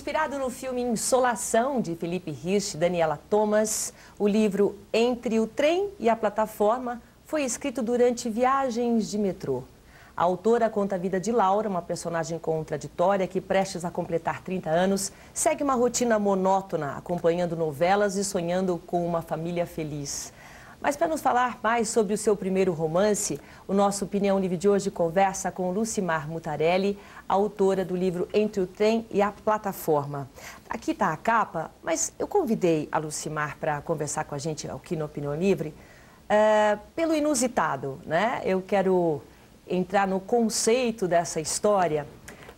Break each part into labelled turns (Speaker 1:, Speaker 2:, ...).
Speaker 1: Inspirado no filme Insolação, de Felipe Rich e Daniela Thomas, o livro Entre o Trem e a Plataforma foi escrito durante viagens de metrô. A autora conta a vida de Laura, uma personagem contraditória que, prestes a completar 30 anos, segue uma rotina monótona, acompanhando novelas e sonhando com uma família feliz. Mas para nos falar mais sobre o seu primeiro romance, o nosso Opinião Livre de hoje conversa com Lucimar Mutarelli, autora do livro Entre o Trem e a Plataforma. Aqui está a capa, mas eu convidei a Lucimar para conversar com a gente aqui no Opinião Livre pelo inusitado, né? Eu quero entrar no conceito dessa história,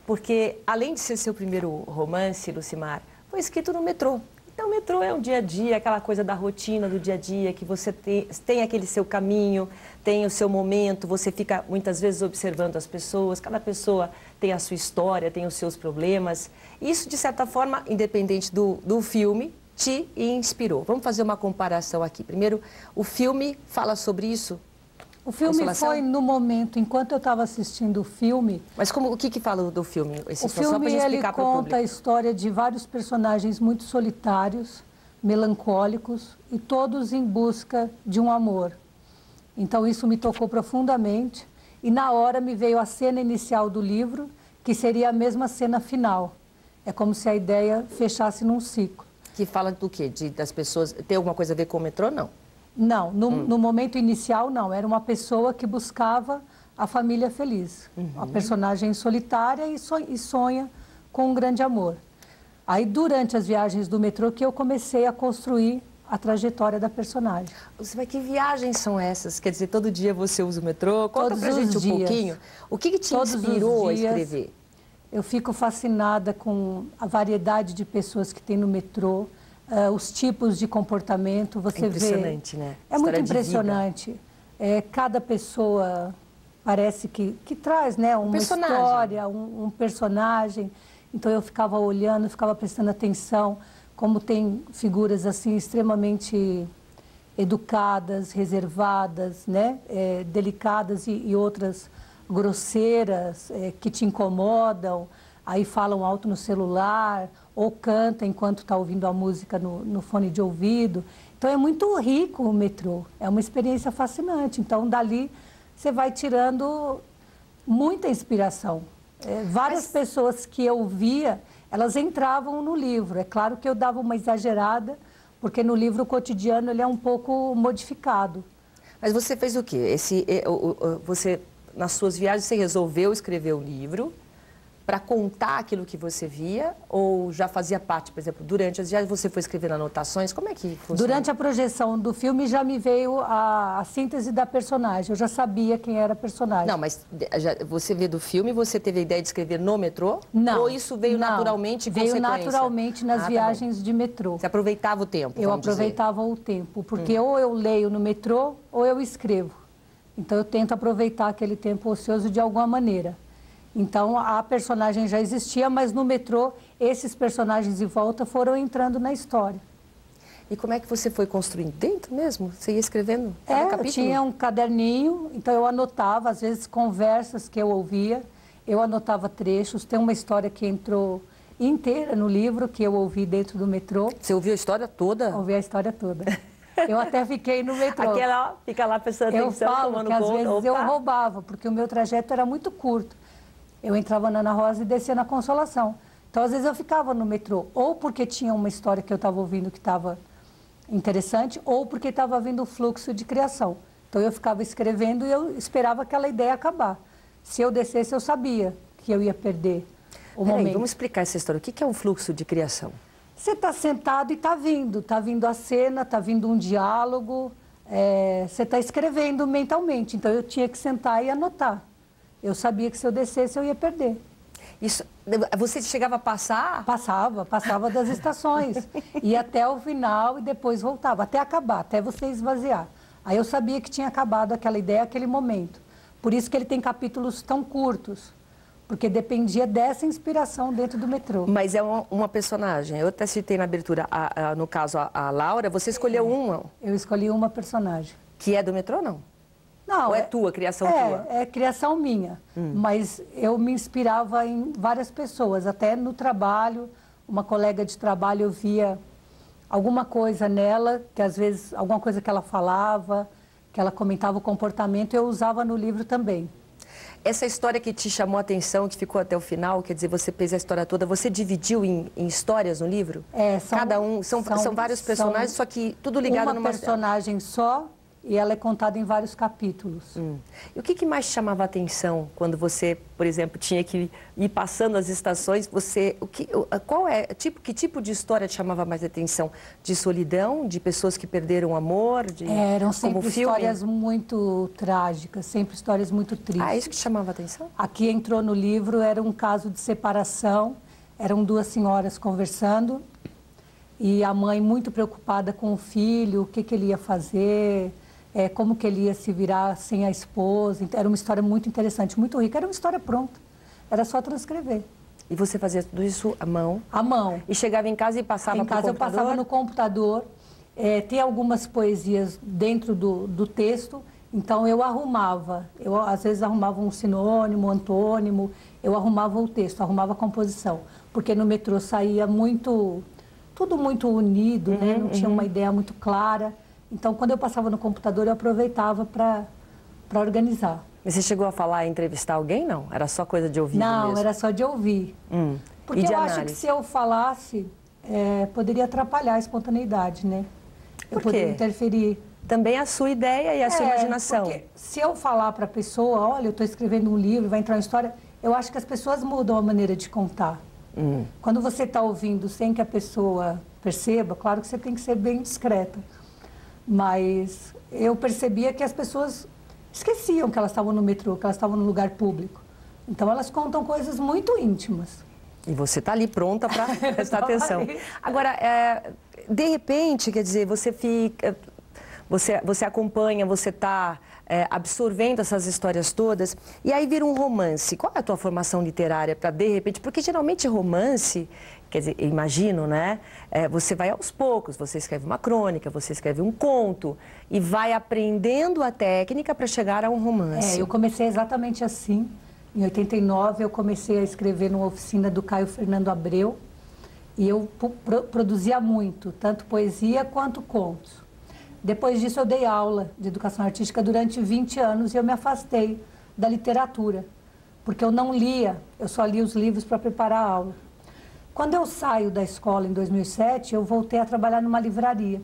Speaker 1: porque além de ser seu primeiro romance, Lucimar, foi escrito no metrô. Então, o metrô é um dia a dia, aquela coisa da rotina do dia a dia, que você tem aquele seu caminho, tem o seu momento, você fica muitas vezes observando as pessoas, cada pessoa tem a sua história, tem os seus problemas. Isso, de certa forma, independente do filme, te inspirou. Vamos fazer uma comparação aqui. Primeiro, o filme fala sobre isso?
Speaker 2: O filme foi no momento, enquanto eu estava assistindo o filme...
Speaker 1: Mas o que fala do filme?
Speaker 2: O filme, ele conta a história de vários personagens muito solitários, melancólicos e todos em busca de um amor. Então isso me tocou profundamente e na hora me veio a cena inicial do livro, que seria a mesma cena final. É como se a ideia fechasse num ciclo. Que fala do quê? Das pessoas... Tem alguma coisa a ver com o metrô, não? Não, no momento inicial não, era uma pessoa que buscava a família feliz, uma personagem solitária e sonha com um grande amor. Aí durante as viagens do metrô que eu comecei a construir a trajetória da personagem. Que viagens são essas? Quer dizer, todo dia você usa o metrô? Conta pra gente um pouquinho. O que te inspirou a escrever? Eu fico fascinada com a variedade de pessoas que tem no metrô. Os tipos de comportamento, você vê... É impressionante, né? É muito impressionante. Cada pessoa parece que traz, né, uma história, um personagem. Então eu ficava olhando, ficava prestando atenção, como tem figuras assim extremamente educadas, reservadas, né, delicadas e outras grosseiras, que te incomodam. Aí falam alto no celular, ou canta enquanto está ouvindo a música no fone de ouvido. Então é muito rico o metrô, é uma experiência fascinante. Então dali você vai tirando muita inspiração. Várias pessoas que eu via, elas entravam no livro. É claro que eu dava uma exagerada, porque no livro o cotidiano ele é um pouco modificado. Mas você fez o quê? Nas suas viagens você resolveu escrever o livro para contar aquilo que você via, ou já fazia parte, por exemplo, durante as viagens você foi escrevendo anotações? Como é que funciona? Durante a projeção do filme já me veio a síntese da personagem, eu já sabia quem era a personagem. Não, mas você vê do filme, você teve a ideia de escrever no metrô? Não. Ou isso veio naturalmente em consequência? Veio naturalmente nas viagens de metrô. Você aproveitava o tempo, eu aproveitava o tempo, porque ou eu leio no metrô, ou eu escrevo. Então eu tento aproveitar aquele tempo ocioso de alguma maneira. Então, a personagem já existia, mas no metrô, esses personagens em volta foram entrando na história. E como é que você foi construindo? Dentro mesmo? Você ia escrevendo cada capítulo? Eu tinha um caderninho, então eu anotava, às vezes, conversas que eu ouvia, eu anotava trechos. Tem uma história que entrou inteira no livro, que eu ouvi dentro do metrô. Você ouviu a história toda? Ouvi a história toda. Eu até fiquei no metrô. Aquela fica lá prestando atenção, tomando conta. Eu falo que às vezes eu roubava, porque o meu trajeto era muito curto. Eu entrava na Ana Rosa e descia na Consolação. Então, às vezes, eu ficava no metrô, ou porque tinha uma história que eu estava ouvindo que estava interessante, ou porque estava vindo o fluxo de criação. Então, eu ficava escrevendo e eu esperava aquela ideia acabar. Se eu descesse, eu sabia que eu ia perder o momento. Vamos explicar essa história. O que é um fluxo de criação? Você está sentado e está vindo a cena, está vindo um diálogo, você está escrevendo mentalmente. Então, eu tinha que sentar e anotar. Eu sabia que se eu descesse eu ia perder. Isso, você chegava a passar? Passava das estações. Ia até o final e depois voltava, até acabar, até você esvaziar. Aí eu sabia que tinha acabado aquela ideia, aquele momento. Por isso que ele tem capítulos tão curtos, porque dependia dessa inspiração dentro do metrô. Mas é uma personagem, eu até citei na abertura, no caso a Laura, você escolheu uma? Eu escolhi uma personagem. Que é do metrô, não? Não, ou é tua, criação tua? É criação minha, mas eu me inspirava em várias pessoas, até no trabalho, uma colega de trabalho, eu via alguma coisa nela, que às vezes, alguma coisa que ela falava, que ela comentava o comportamento, eu usava no livro também.
Speaker 1: Essa história que te chamou a atenção, que ficou até o final, quer dizer, você fez a história toda, você dividiu em histórias no livro?
Speaker 2: Cada
Speaker 1: um, são vários personagens, só que tudo ligado numa...
Speaker 2: Uma personagem só, e ela é contada em vários capítulos.
Speaker 1: E o que mais chamava a atenção quando você, por exemplo, tinha que ir passando as estações? Que tipo de história te chamava mais atenção? De solidão? De pessoas que perderam o amor?
Speaker 2: Eram sempre histórias muito trágicas, sempre histórias muito tristes.
Speaker 1: Ah, isso que te chamava a atenção?
Speaker 2: Aqui entrou no livro, era um caso de separação, eram duas senhoras conversando e a mãe muito preocupada com o filho, o que ele ia fazer... como que ele ia se virar sem a esposa. Era uma história muito interessante, muito rica. Era uma história pronta, era só transcrever.
Speaker 1: E você fazia tudo isso à mão?
Speaker 2: À mão.
Speaker 1: E chegava em casa e passava no computador?
Speaker 2: Em casa eu passava no computador. Tem algumas poesias dentro do texto, então eu arrumava. Eu, às vezes, arrumava um sinônimo, um antônimo, eu arrumava o texto, arrumava a composição. Porque no metrô saía tudo muito unido, né? Não tinha uma ideia muito clara. Então, quando eu passava no computador, eu aproveitava para organizar.
Speaker 1: Mas você chegou a falar, entrevistar alguém, não? Era só coisa de ouvir mesmo?
Speaker 2: Não, era só de ouvir. Porque eu acho que se eu falasse, poderia atrapalhar a espontaneidade, né?
Speaker 1: Por quê?
Speaker 2: Poderia interferir.
Speaker 1: Também a sua ideia e a sua imaginação.
Speaker 2: Porque se eu falar para a pessoa, olha, eu estou escrevendo um livro, vai entrar uma história, eu acho que as pessoas mudam a maneira de contar. Quando você está ouvindo sem que a pessoa perceba, claro que você tem que ser bem discreta. Mas eu percebia que as pessoas esqueciam que elas estavam no metrô, que elas estavam no lugar público. Então, elas contam coisas muito íntimas.
Speaker 1: E você está ali pronta para prestar atenção. Agora, de repente, quer dizer, você fica... Você acompanha, você está absorvendo essas histórias todas, e aí vira um romance. Qual é a tua formação literária para, de repente... Porque, geralmente, romance... Quer dizer, eu imagino, né? Você vai aos poucos, você escreve uma crônica, você escreve um conto e vai aprendendo a técnica para chegar a um romance.
Speaker 2: Eu comecei exatamente assim. Em 89, eu comecei a escrever numa oficina do Caio Fernando Abreu e eu produzia muito, tanto poesia quanto contos. Depois disso, eu dei aula de educação artística durante 20 anos e eu me afastei da literatura, porque eu não lia, eu só lia os livros para preparar a aula. Quando eu saio da escola em 2007, eu voltei a trabalhar numa livraria.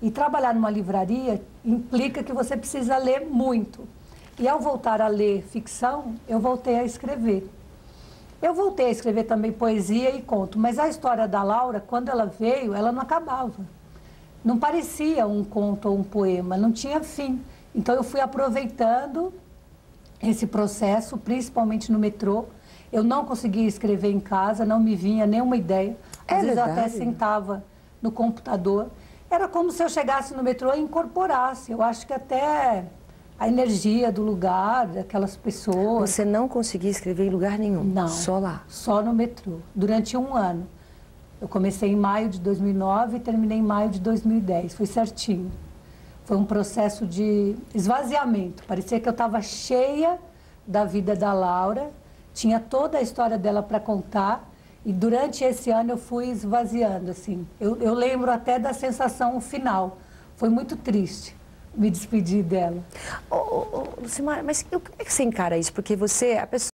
Speaker 2: E trabalhar numa livraria implica que você precisa ler muito. E ao voltar a ler ficção, eu voltei a escrever. Eu voltei a escrever também poesia e conto, mas a história da Laura, quando ela veio, ela não acabava. Não parecia um conto ou um poema, não tinha fim. Então eu fui aproveitando esse processo, principalmente no metrô. Eu não conseguia escrever em casa, não me vinha nenhuma ideia. Às vezes eu até sentava no computador. Era como se eu chegasse no metrô e incorporasse. Eu acho que até a energia do lugar, daquelas pessoas...
Speaker 1: Você não conseguia escrever em lugar nenhum?
Speaker 2: Não.
Speaker 1: Só lá?
Speaker 2: Só no metrô. Durante um ano. Eu comecei em maio de 2009 e terminei em maio de 2010. Foi certinho. Foi um processo de esvaziamento. Parecia que eu estava cheia da vida da Laura. Tinha toda a história dela para contar e durante esse ano eu fui esvaziando, assim. Eu lembro até da sensação final. Foi muito triste me despedir dela.
Speaker 1: Lucimar, mas como é que você encara isso? Porque você, a pessoa